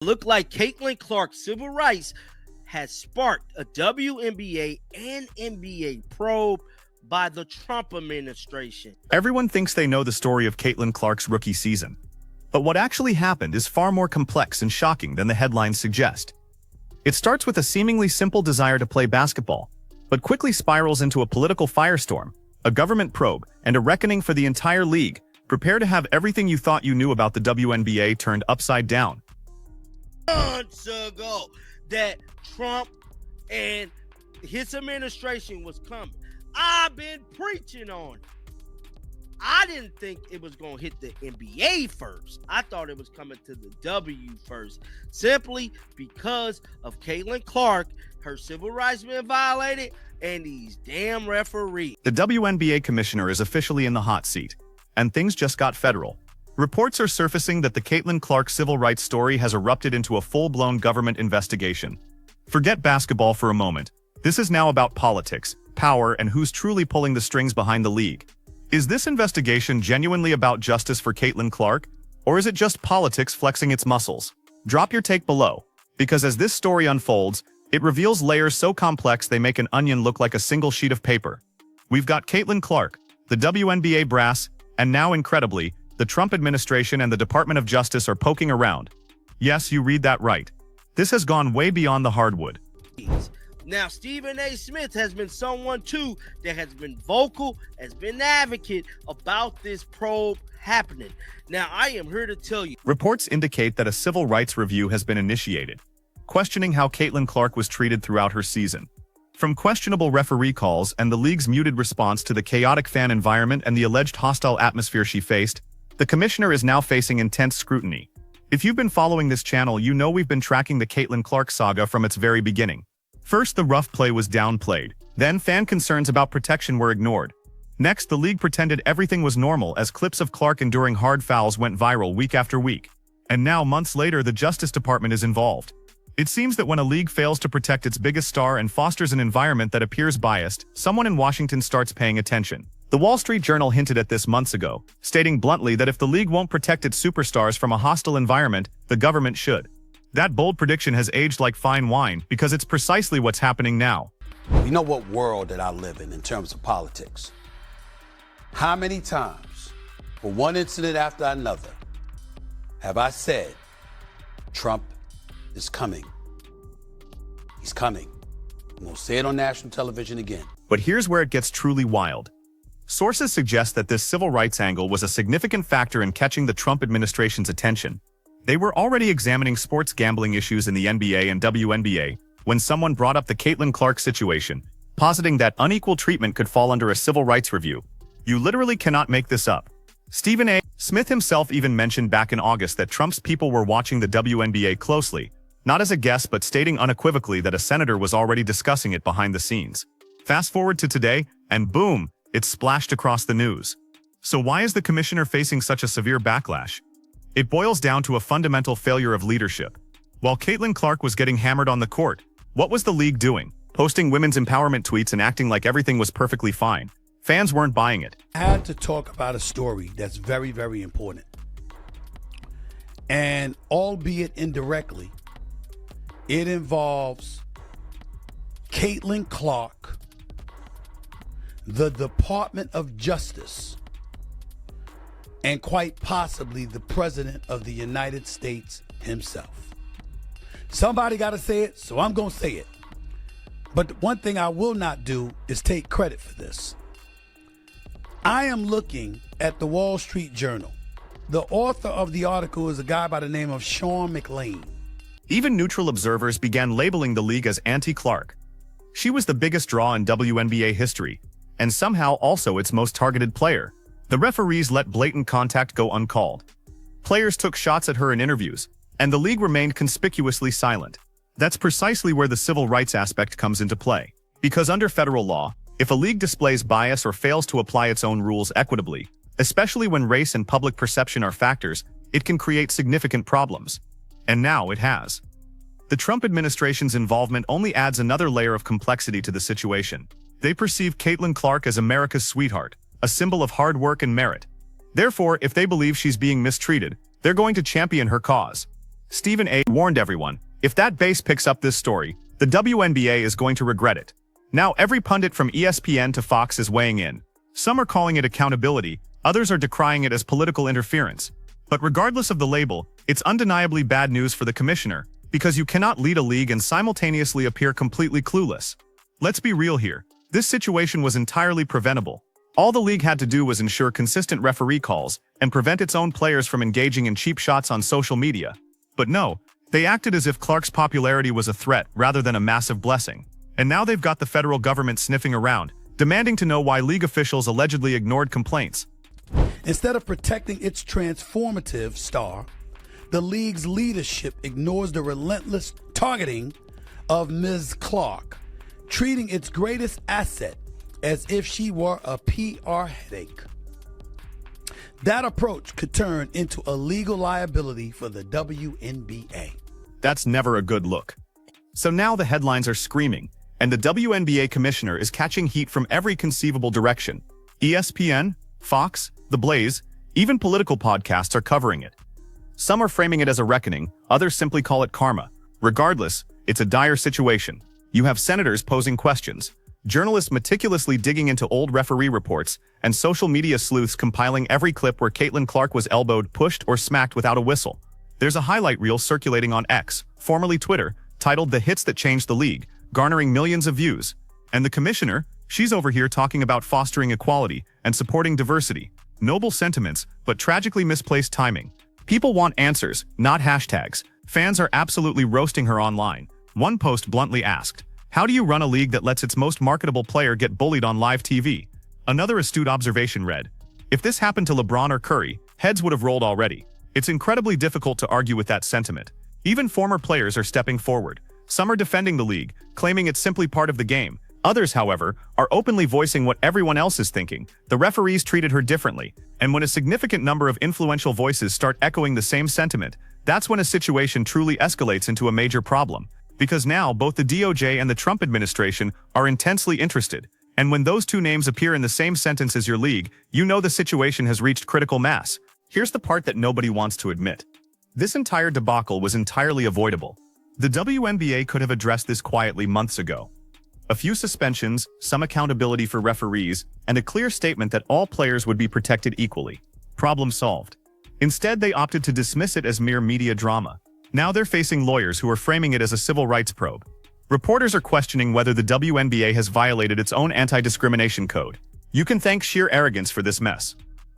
Look like Caitlin Clark's civil rights has sparked a WNBA and NBA probe by the Trump administration. Everyone thinks they know the story of Caitlin Clark's rookie season. But what actually happened is far more complex and shocking than the headlines suggest. It starts with a seemingly simple desire to play basketball, but quickly spirals into a political firestorm, a government probe, and a reckoning for the entire league. Prepare to have everything you thought you knew about the WNBA turned upside down. Months ago that Trump and his administration was coming. I've been preaching on it. I didn't think it was going to hit the NBA first. I thought it was coming to the W first, simply because of Caitlin Clark, her civil rights being violated, and these damn referees. The WNBA commissioner is officially in the hot seat, and things just got federal. Reports are surfacing that the Caitlin Clark civil rights story has erupted into a full-blown government investigation. Forget basketball for a moment. This is now about politics, power, and who's truly pulling the strings behind the league. Is this investigation genuinely about justice for Caitlin Clark, or is it just politics flexing its muscles? Drop your take below, because as this story unfolds, it reveals layers so complex they make an onion look like a single sheet of paper. We've got Caitlin Clark, the WNBA brass, and now incredibly, the Trump administration and the Department of Justice are poking around. Yes, you read that right. This has gone way beyond the hardwood. Now, Stephen A. Smith has been someone, too, that has been vocal, has been an advocate about this probe happening. Now, I am here to tell you. Reports indicate that a civil rights review has been initiated, questioning how Caitlin Clark was treated throughout her season. From questionable referee calls and the league's muted response to the chaotic fan environment and the alleged hostile atmosphere she faced, the commissioner is now facing intense scrutiny. If you've been following this channel, you know we've been tracking the Caitlin Clark saga from its very beginning. First, the rough play was downplayed. Then, fan concerns about protection were ignored. Next, the league pretended everything was normal as clips of Clark enduring hard fouls went viral week after week. And now, months later, the Justice Department is involved. It seems that when a league fails to protect its biggest star and fosters an environment that appears biased, someone in Washington starts paying attention. The Wall Street Journal hinted at this months ago, stating bluntly that if the league won't protect its superstars from a hostile environment, the government should. That bold prediction has aged like fine wine because it's precisely what's happening now. You know what world that I live in terms of politics? How many times, for one incident after another, have I said, Trump is coming. He's coming. I'm going to say it on national television again. But here's where it gets truly wild. Sources suggest that this civil rights angle was a significant factor in catching the Trump administration's attention. They were already examining sports gambling issues in the NBA and WNBA when someone brought up the Caitlin Clark situation, positing that unequal treatment could fall under a civil rights review. You literally cannot make this up. Stephen A. Smith himself even mentioned back in August that Trump's people were watching the WNBA closely, not as a guest but stating unequivocally that a senator was already discussing it behind the scenes. Fast forward to today, and boom, it's splashed across the news. So why is the commissioner facing such a severe backlash? It boils down to a fundamental failure of leadership. While Caitlin Clark was getting hammered on the court, what was the league doing? Posting women's empowerment tweets and acting like everything was perfectly fine. Fans weren't buying it. I had to talk about a story that's very, very important. And albeit indirectly, it involves Caitlin Clark, the Department of Justice, and quite possibly the President of the United States himself. Somebody got to say it, so I'm going to say it. But the one thing I will not do is take credit for this. I am looking at the Wall Street Journal. The author of the article is a guy by the name of Sean McLean. Even neutral observers began labeling the league as anti-Clark. She was the biggest draw in WNBA history, and somehow also its most targeted player. The referees let blatant contact go uncalled. Players took shots at her in interviews, and the league remained conspicuously silent. That's precisely where the civil rights aspect comes into play. Because under federal law, if a league displays bias or fails to apply its own rules equitably, especially when race and public perception are factors, it can create significant problems. And now it has. The Trump administration's involvement only adds another layer of complexity to the situation. They perceive Caitlin Clark as America's sweetheart, a symbol of hard work and merit. Therefore, if they believe she's being mistreated, they're going to champion her cause. Stephen A. warned everyone, if that base picks up this story, the WNBA is going to regret it. Now every pundit from ESPN to Fox is weighing in. Some are calling it accountability, others are decrying it as political interference. But regardless of the label, it's undeniably bad news for the commissioner, because you cannot lead a league and simultaneously appear completely clueless. Let's be real here. This situation was entirely preventable. All the league had to do was ensure consistent referee calls and prevent its own players from engaging in cheap shots on social media. But no, they acted as if Clark's popularity was a threat rather than a massive blessing. And now they've got the federal government sniffing around, demanding to know why league officials allegedly ignored complaints. Instead of protecting its transformative star, the league's leadership ignores the relentless targeting of Ms. Clark, treating its greatest asset as if she were a PR headache. That approach could turn into a legal liability for the WNBA. That's never a good look. So now the headlines are screaming, and the WNBA commissioner is catching heat from every conceivable direction. ESPN, Fox, The Blaze, even political podcasts are covering it. Some are framing it as a reckoning, others simply call it karma. Regardless, it's a dire situation. You have senators posing questions, journalists meticulously digging into old referee reports, and social media sleuths compiling every clip where Caitlin Clark was elbowed, pushed, or smacked without a whistle. There's a highlight reel circulating on X, formerly Twitter, titled "The Hits That Changed the League," garnering millions of views. And the commissioner, she's over here talking about fostering equality and supporting diversity. Noble sentiments, but tragically misplaced timing. People want answers, not hashtags. Fans are absolutely roasting her online. One post bluntly asked, "How do you run a league that lets its most marketable player get bullied on live TV?" Another astute observation read, "If this happened to LeBron or Curry, heads would have rolled already." It's incredibly difficult to argue with that sentiment. Even former players are stepping forward. Some are defending the league, claiming it's simply part of the game. Others, however, are openly voicing what everyone else is thinking. The referees treated her differently. And when a significant number of influential voices start echoing the same sentiment, that's when a situation truly escalates into a major problem. Because now both the DOJ and the Trump administration are intensely interested. And when those two names appear in the same sentence as your league, you know the situation has reached critical mass. Here's the part that nobody wants to admit. This entire debacle was entirely avoidable. The WNBA could have addressed this quietly months ago. A few suspensions, some accountability for referees, and a clear statement that all players would be protected equally. Problem solved. Instead, they opted to dismiss it as mere media drama. Now they're facing lawyers who are framing it as a civil rights probe. Reporters are questioning whether the WNBA has violated its own anti-discrimination code. You can thank sheer arrogance for this mess.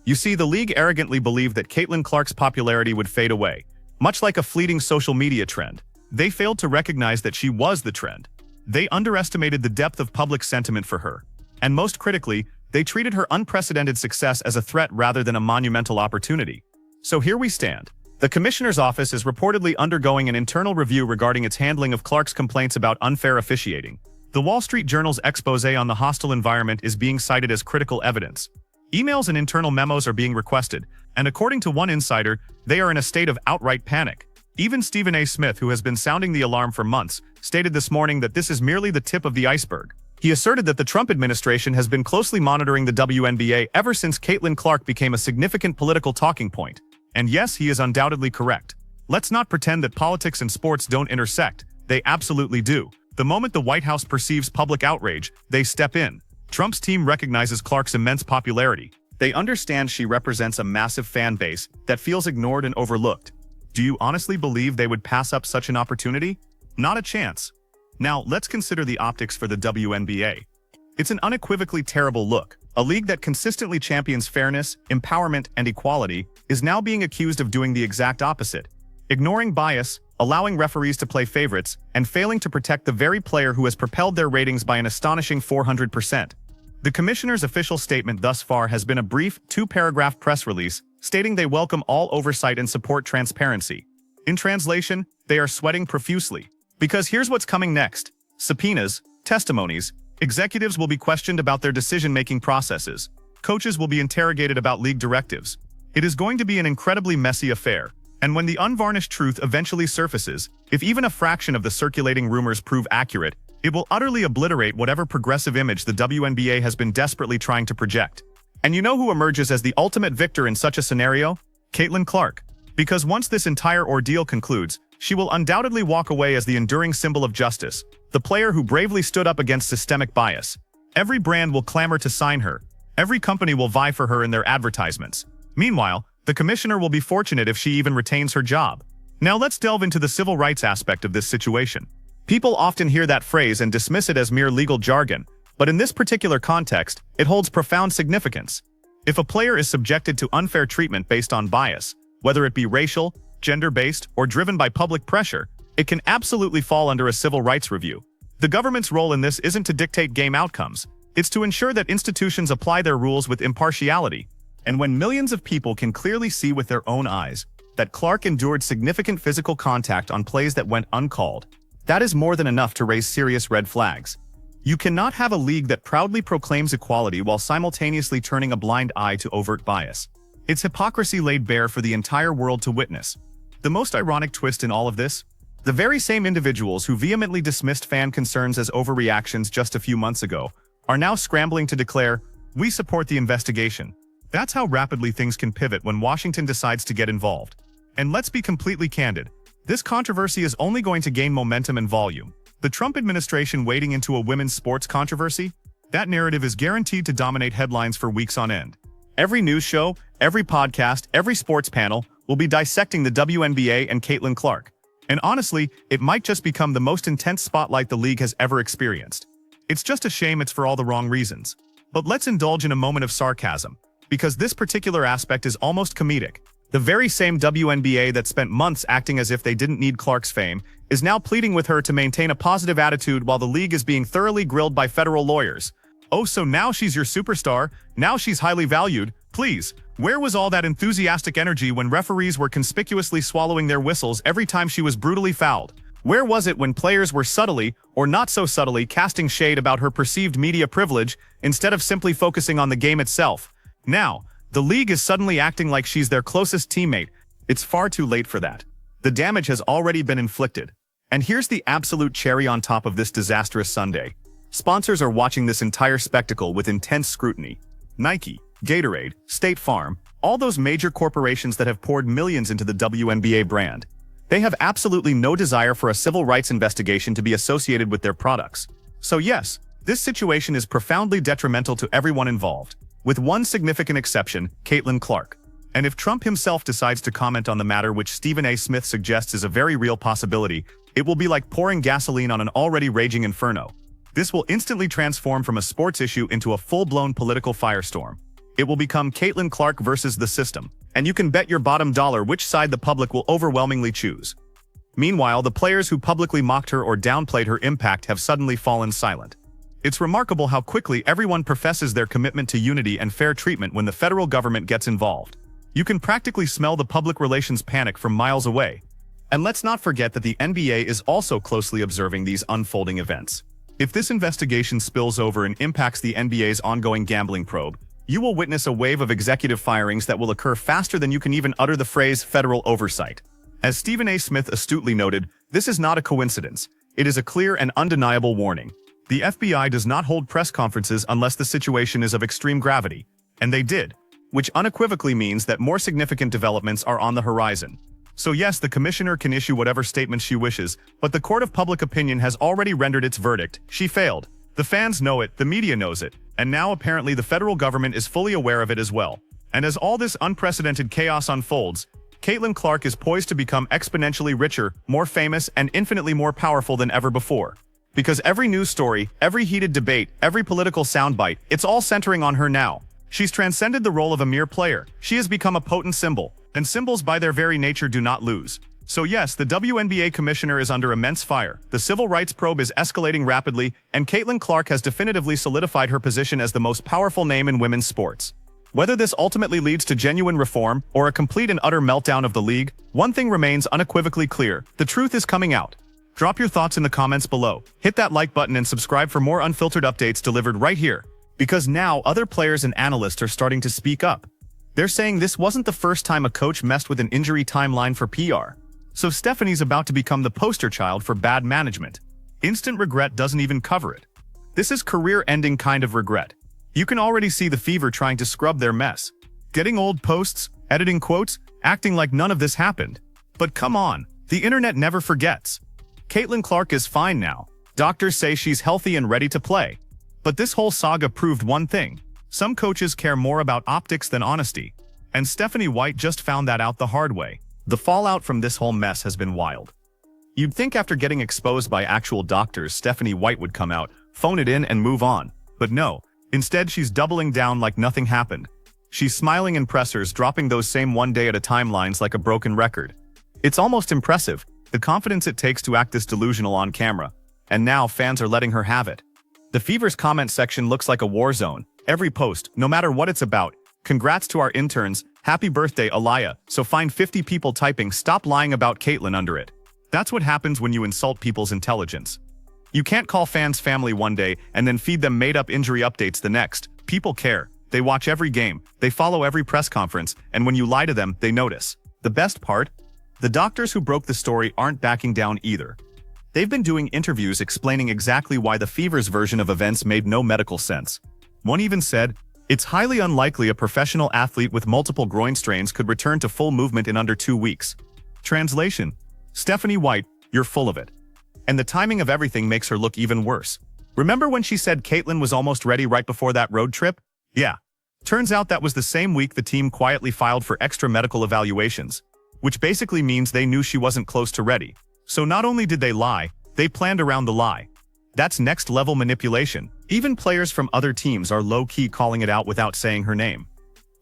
You see, the league arrogantly believed that Caitlin Clark's popularity would fade away, much like a fleeting social media trend. They failed to recognize that she was the trend. They underestimated the depth of public sentiment for her. And most critically, they treated her unprecedented success as a threat rather than a monumental opportunity. So here we stand. The commissioner's office is reportedly undergoing an internal review regarding its handling of Clark's complaints about unfair officiating. The Wall Street Journal's expose on the hostile environment is being cited as critical evidence. Emails and internal memos are being requested, and according to one insider, they are in a state of outright panic. Even Stephen A. Smith, who has been sounding the alarm for months, stated this morning that this is merely the tip of the iceberg. He asserted that the Trump administration has been closely monitoring the WNBA ever since Caitlin Clark became a significant political talking point. And yes, he is undoubtedly correct. Let's not pretend that politics and sports don't intersect. They absolutely do. The moment the White House perceives public outrage, they step in. Trump's team recognizes Clark's immense popularity. They understand she represents a massive fan base that feels ignored and overlooked. Do you honestly believe they would pass up such an opportunity? Not a chance. Now, let's consider the optics for the WNBA. It's an unequivocally terrible look. A league that consistently champions fairness, empowerment, and equality is now being accused of doing the exact opposite. Ignoring bias, allowing referees to play favorites, and failing to protect the very player who has propelled their ratings by an astonishing 400%. The commissioner's official statement thus far has been a brief, two-paragraph press release stating they welcome all oversight and support transparency. In translation, they are sweating profusely. Because here's what's coming next. Subpoenas, testimonies, executives will be questioned about their decision-making processes. Coaches will be interrogated about league directives. It is going to be an incredibly messy affair. And when the unvarnished truth eventually surfaces, if even a fraction of the circulating rumors prove accurate, it will utterly obliterate whatever progressive image the WNBA has been desperately trying to project. And you know who emerges as the ultimate victor in such a scenario? Caitlin Clark. Because once this entire ordeal concludes, she will undoubtedly walk away as the enduring symbol of justice, the player who bravely stood up against systemic bias. Every brand will clamor to sign her. Every company will vie for her in their advertisements. Meanwhile, the commissioner will be fortunate if she even retains her job. Now let's delve into the civil rights aspect of this situation. People often hear that phrase and dismiss it as mere legal jargon, but in this particular context, it holds profound significance. If a player is subjected to unfair treatment based on bias, whether it be racial, gender-based, or driven by public pressure, it can absolutely fall under a civil rights review. The government's role in this isn't to dictate game outcomes. It's to ensure that institutions apply their rules with impartiality. And when millions of people can clearly see with their own eyes that Clark endured significant physical contact on plays that went uncalled, that is more than enough to raise serious red flags. You cannot have a league that proudly proclaims equality while simultaneously turning a blind eye to overt bias. It's hypocrisy laid bare for the entire world to witness. The most ironic twist in all of this? The very same individuals who vehemently dismissed fan concerns as overreactions just a few months ago are now scrambling to declare, "We support the investigation." That's how rapidly things can pivot when Washington decides to get involved. And let's be completely candid, this controversy is only going to gain momentum and volume. The Trump administration wading into a women's sports controversy? That narrative is guaranteed to dominate headlines for weeks on end. Every news show, every podcast, every sports panel will be dissecting the WNBA and Caitlin Clark. And honestly, it might just become the most intense spotlight the league has ever experienced. It's just a shame it's for all the wrong reasons. But let's indulge in a moment of sarcasm, because this particular aspect is almost comedic. The very same WNBA that spent months acting as if they didn't need Clark's fame is now pleading with her to maintain a positive attitude while the league is being thoroughly grilled by federal lawyers. Oh, so now she's your superstar? Now she's highly valued? Please, where was all that enthusiastic energy when referees were conspicuously swallowing their whistles every time she was brutally fouled? Where was it when players were subtly, or not so subtly, casting shade about her perceived media privilege instead of simply focusing on the game itself? Now, the league is suddenly acting like she's their closest teammate. It's far too late for that. The damage has already been inflicted. And here's the absolute cherry on top of this disastrous Sunday. Sponsors are watching this entire spectacle with intense scrutiny. Nike, Gatorade, State Farm, all those major corporations that have poured millions into the WNBA brand. They have absolutely no desire for a civil rights investigation to be associated with their products. So yes, this situation is profoundly detrimental to everyone involved, with one significant exception, Caitlin Clark. And if Trump himself decides to comment on the matter, which Stephen A. Smith suggests is a very real possibility, it will be like pouring gasoline on an already raging inferno. This will instantly transform from a sports issue into a full-blown political firestorm. It will become Caitlin Clark versus the system, and you can bet your bottom dollar which side the public will overwhelmingly choose. Meanwhile, the players who publicly mocked her or downplayed her impact have suddenly fallen silent. It's remarkable how quickly everyone professes their commitment to unity and fair treatment when the federal government gets involved. You can practically smell the public relations panic from miles away. And let's not forget that the NBA is also closely observing these unfolding events. If this investigation spills over and impacts the NBA's ongoing gambling probe, you will witness a wave of executive firings that will occur faster than you can even utter the phrase federal oversight. As Stephen A. Smith astutely noted, this is not a coincidence. It is a clear and undeniable warning. The FBI does not hold press conferences unless the situation is of extreme gravity, and they did, which unequivocally means that more significant developments are on the horizon. So yes, the commissioner can issue whatever statements she wishes, but the court of public opinion has already rendered its verdict. She failed. The fans know it, the media knows it, and now apparently the federal government is fully aware of it as well. And as all this unprecedented chaos unfolds, Caitlin Clark is poised to become exponentially richer, more famous, and infinitely more powerful than ever before. Because every news story, every heated debate, every political soundbite, it's all centering on her now. She's transcended the role of a mere player. She has become a potent symbol, and symbols by their very nature do not lose. So yes, the WNBA commissioner is under immense fire, the civil rights probe is escalating rapidly, and Caitlin Clark has definitively solidified her position as the most powerful name in women's sports. Whether this ultimately leads to genuine reform or a complete and utter meltdown of the league, one thing remains unequivocally clear: the truth is coming out. Drop your thoughts in the comments below, hit that like button and subscribe for more unfiltered updates delivered right here. Because now other players and analysts are starting to speak up. They're saying this wasn't the first time a coach messed with an injury timeline for PR. So Stephanie's about to become the poster child for bad management. Instant regret doesn't even cover it. This is career-ending kind of regret. You can already see the Fever trying to scrub their mess. Getting old posts, editing quotes, acting like none of this happened. But come on, the internet never forgets. Caitlin Clark is fine now. Doctors say she's healthy and ready to play. But this whole saga proved one thing. Some coaches care more about optics than honesty. And Stephanie White just found that out the hard way. The fallout from this whole mess has been wild. You'd think after getting exposed by actual doctors, Stephanie White would come out, phone it in, and move on. But no, instead she's doubling down like nothing happened. She's smiling in pressers, dropping those same one day at a time lines like a broken record. It's almost impressive, the confidence it takes to act this delusional on camera. And now fans are letting her have it. The Fever's comment section looks like a war zone. Every post, no matter what it's about, congrats to our interns, happy birthday Aliyah, so find 50 people typing stop lying about Caitlin under it. That's what happens when you insult people's intelligence. You can't call fans family one day and then feed them made-up injury updates the next. People care. They watch every game, they follow every press conference, and when you lie to them, they notice. The best part? The doctors who broke the story aren't backing down either. They've been doing interviews explaining exactly why the Fever's version of events made no medical sense. One even said, "It's highly unlikely a professional athlete with multiple groin strains could return to full movement in under 2 weeks." Translation: Stephanie White, you're full of it. And the timing of everything makes her look even worse. Remember when she said Caitlin was almost ready right before that road trip? Yeah. Turns out that was the same week the team quietly filed for extra medical evaluations, which basically means they knew she wasn't close to ready. So not only did they lie, they planned around the lie. That's next-level manipulation. Even players from other teams are low-key calling it out without saying her name.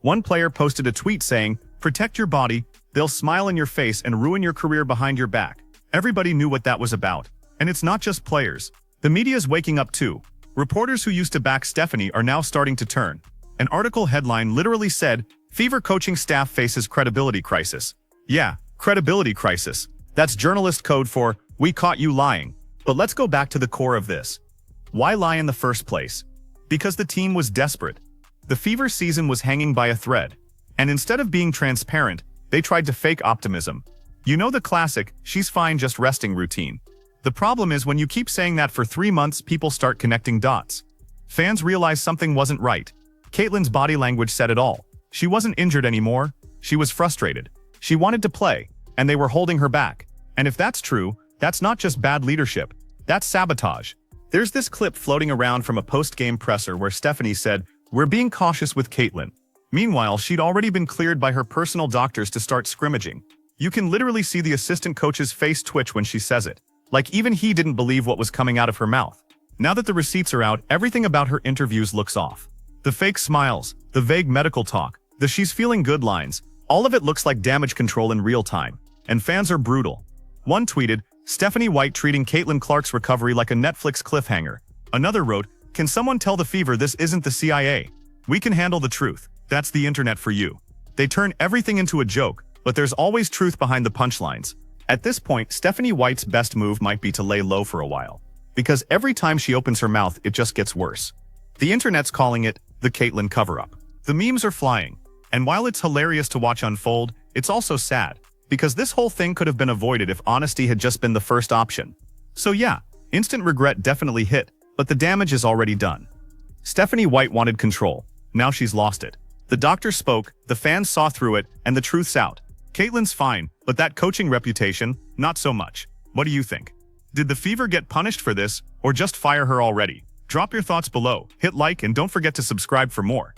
One player posted a tweet saying, "Protect your body, they'll smile in your face and ruin your career behind your back." Everybody knew what that was about. And it's not just players. The media's waking up too. Reporters who used to back Stephanie are now starting to turn. An article headline literally said, "Fever coaching staff faces credibility crisis." Yeah, credibility crisis. That's journalist code for, "We caught you lying." But let's go back to the core of this. Why lie in the first place? Because the team was desperate. The Fever season was hanging by a thread. And instead of being transparent, they tried to fake optimism. You know the classic, "she's fine just resting" routine. The problem is when you keep saying that for 3 months, people start connecting dots. Fans realize something wasn't right. Caitlin's body language said it all. She wasn't injured anymore. She was frustrated. She wanted to play, and they were holding her back. And if that's true, that's not just bad leadership. That's sabotage. There's this clip floating around from a post-game presser where Stephanie said, "We're being cautious with Caitlin." Meanwhile, she'd already been cleared by her personal doctors to start scrimmaging. You can literally see the assistant coach's face twitch when she says it. Like even he didn't believe what was coming out of her mouth. Now that the receipts are out, everything about her interviews looks off. The fake smiles, the vague medical talk, the "she's feeling good" lines, all of it looks like damage control in real time. And fans are brutal. One tweeted, "Stephanie White treating Caitlin Clark's recovery like a Netflix cliffhanger." Another wrote, "Can someone tell the Fever this isn't the CIA? We can handle the truth." That's the internet for you. They turn everything into a joke, but there's always truth behind the punchlines. At this point, Stephanie White's best move might be to lay low for a while. Because every time she opens her mouth, it just gets worse. The internet's calling it the Caitlin cover-up. The memes are flying. And while it's hilarious to watch unfold, it's also sad. Because this whole thing could have been avoided if honesty had just been the first option. So yeah, instant regret definitely hit, but the damage is already done. Stephanie White wanted control. Now she's lost it. The doctor spoke, the fans saw through it, and the truth's out. Caitlin's fine, but that coaching reputation, not so much. What do you think? Did the Fever get punished for this, or just fire her already? Drop your thoughts below, hit like, and don't forget to subscribe for more.